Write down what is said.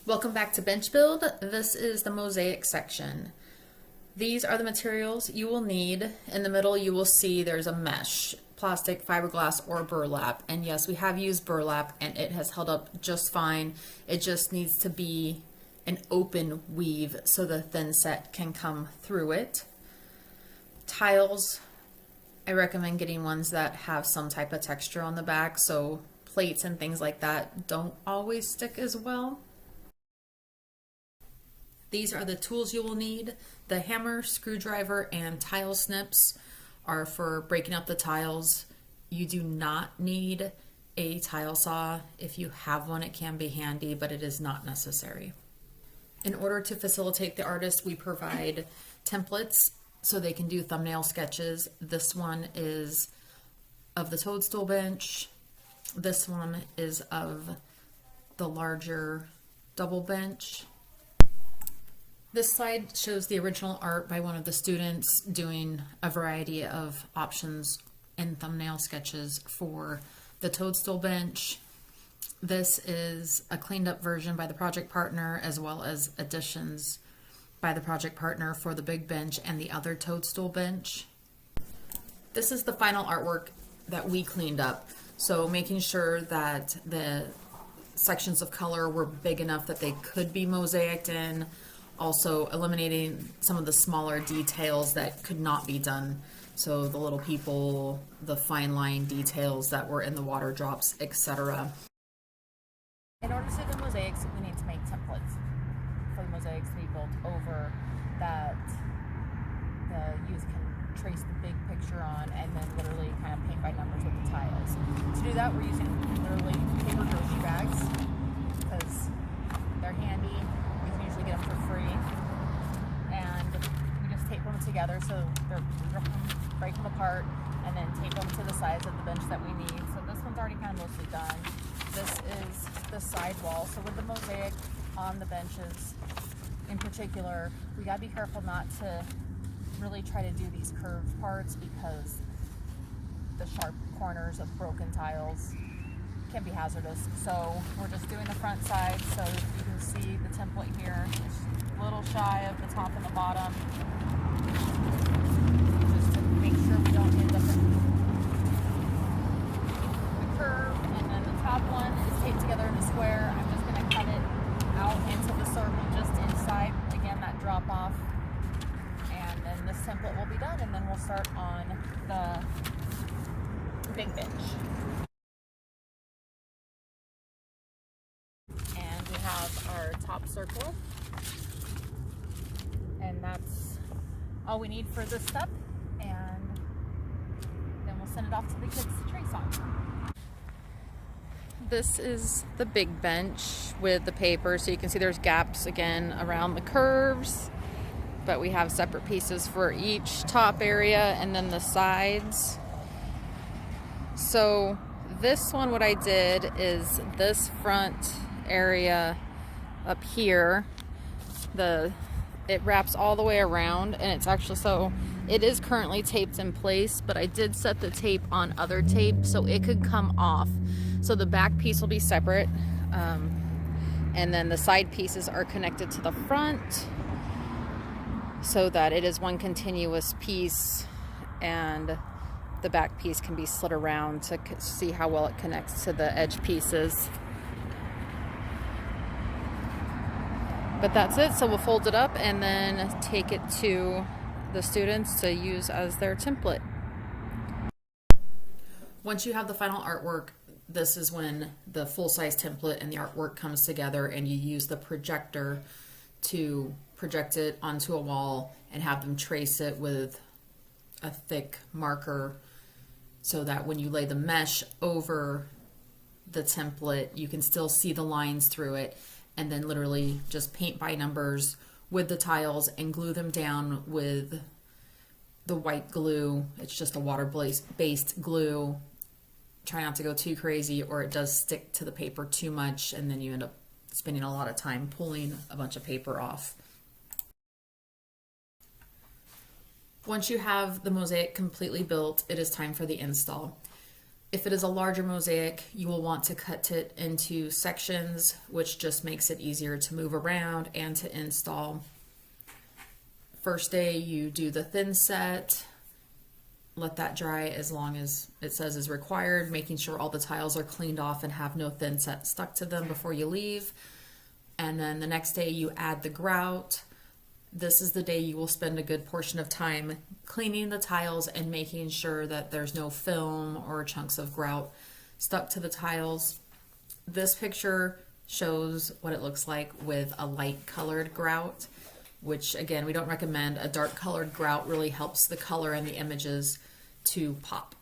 Welcome back to Bench Build. This is the mosaic section. These are the materials you will need. In the middle you will see there's a mesh, plastic, fiberglass, or burlap. And yes, we have used burlap and it has held up just fine. It just needs to be an open weave so the thin set can come through it. Tiles, I recommend getting ones that have some type of texture on the back, so plates and things like that don't always stick as well. These are the tools you will need. The hammer, screwdriver, and tile snips are for breaking up the tiles. You do not need a tile saw. If you have one, it can be handy, but it is not necessary. In order to facilitate the artist, we provide templates so they can do thumbnail sketches. This one is of the toadstool bench. This one is of the larger double bench. This slide shows the original art by one of the students doing a variety of options and thumbnail sketches for the toadstool bench. This is a cleaned up version by the project partner, as well as additions by the project partner for the big bench and the other toadstool bench. This is the final artwork that we cleaned up. So making sure that the sections of color were big enough that they could be mosaiced in. Also eliminating some of the smaller details that could not be done. So the little people, the fine line details that were in the water drops, etc. In order to do the mosaics, we need to make templates for the mosaics to be built over that the youth can trace the big picture on and then literally kind of paint by numbers with the tiles. To do that, we're using literally paper grocery bags because they're handy. You can usually get them for free. And we just tape them together so break them apart and then tape them to the sides of the bench that we need. So this one's already kind of mostly done. This is the side wall. So with the mosaic on the benches in particular, we gotta be careful not to really try to do these curved parts because the sharp corners of broken tiles can be hazardous. So we're just doing the front side. So you can see the template here. It's a little shy of the top and the bottom. Just to make sure we don't end up in the curve. And then the top one is taped together in a square. I'm just gonna cut it out into the circle just inside. Again, that drop off. And then this template will be done, and then we'll start on the big bench. And we have our top circle, and that's all we need for this step, and then we'll send it off to the kids to trace on. This is the big bench with the paper, so you can see there's gaps again around the curves, but we have separate pieces for each top area and then the sides. So this one, what I did is this front area up here, it wraps all the way around, and it's actually, so it is currently taped in place, but I did set the tape on other tape so it could come off. So the back piece will be separate, and then the side pieces are connected to the front so that it is one continuous piece, and the back piece can be slid around to see how well it connects to the edge pieces. But that's it. So we'll fold it up and then take it to the students to use as their template. Once you have the final artwork, this is when the full-size template and the artwork comes together, and you use the projector to project it onto a wall and have them trace it with a thick marker so that when you lay the mesh over the template, you can still see the lines through it, and then literally just paint by numbers with the tiles and glue them down with the white glue. It's just a water-based glue. Try not to go too crazy, or it does stick to the paper too much, and then you end up spending a lot of time pulling a bunch of paper off. Once you have the mosaic completely built, it is time for the install. If it is a larger mosaic, you will want to cut it into sections, which just makes it easier to move around and to install. First day, you do the thin set, let that dry as long as it says is required, making sure all the tiles are cleaned off and have no thin set stuck to them before you leave. And then the next day, you add the grout. This is the day you will spend a good portion of time cleaning the tiles and making sure that there's no film or chunks of grout stuck to the tiles. This picture shows what it looks like with a light colored grout, which again, we don't recommend. A dark colored grout really helps the color and the images to pop.